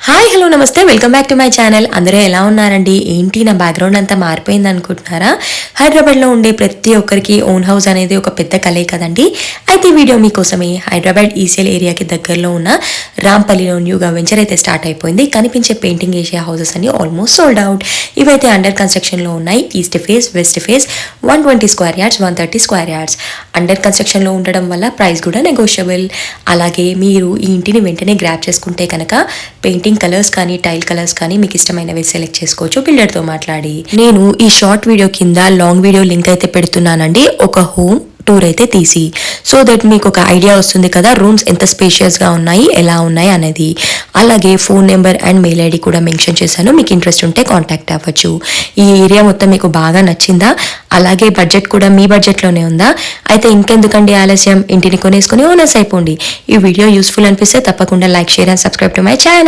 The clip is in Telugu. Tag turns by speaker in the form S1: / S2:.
S1: హాయ్ హలో నమస్తే welcome back to my channel. అందరూ ఎలా ఉన్నారండి? ఏంటి నా బ్యాక్గ్రౌండ్ అంతా మారిపోయింది అనుకుంటున్నారా? హైదరాబాద్లో ఉండే ప్రతి ఒక్కరికి ఓన్ హౌస్ అనేది ఒక పెద్ద కలే కదండి. అయితే ఈ వీడియో మీకోసమే హైదరాబాద్ ఈసీఎల్ ఏరియాకి దగ్గరలో ఉన్న రాంపల్లిలో న్యూగా వెంచర్ అయితే స్టార్ట్ అయిపోయింది. కనిపించే పెయింటింగ్ ఏషియా హౌసెస్ అన్ని ఆల్మోస్ట్ సోల్డ్ అవుట్. ఇవైతే అండర్ కన్స్ట్రక్షన్లో ఉన్నాయి. East face, west face, 120 square yards, 130 square yards. Under కన్స్ట్రక్షన్లో ఉండడం వల్ల ప్రైస్ కూడా నెగోషియబుల్. అలాగే మీరు ఈ ఇంటిని వెంటనే గ్రాప్ చేసుకుంటే కనుక పెయింటింగ్ కలర్స్ కానీ టైల్ కలర్స్ కానీ మీకు ఇష్టమైనవి సెలెక్ట్ చేసుకోవచ్చు బిల్డర్తో మాట్లాడి. నేను ఈ షార్ట్ వీడియో కింద లాంగ్ వీడియో లింక్ అయితే పెడుతున్నానండి, ఒక హోమ్ టూర్ అయితే తీసి. సో దట్ మీకు ఒక ఐడియా వస్తుంది కదా రూమ్స్ ఎంత స్పేషియస్గా ఉన్నాయి, ఎలా ఉన్నాయి అనేది. అలాగే phone number and mail ID కూడా మెన్షన్ చేశాను, మీకు ఇంట్రెస్ట్ ఉంటే కాంటాక్ట్ అవ్వచ్చు. ఈ ఏరియా మొత్తం మీకు బాగా నచ్చిందా? అలాగే బడ్జెట్ కూడా మీ బడ్జెట్లోనే ఉందా? అయితే ఇంకెందుకండి ఆలస్యం, ఇంటిని కొనేసుకుని ఓనర్స్ అయిపోండి. ఈ వీడియో యూస్ఫుల్ అనిపిస్తే తప్పకుండా like, share and subscribe to my channel.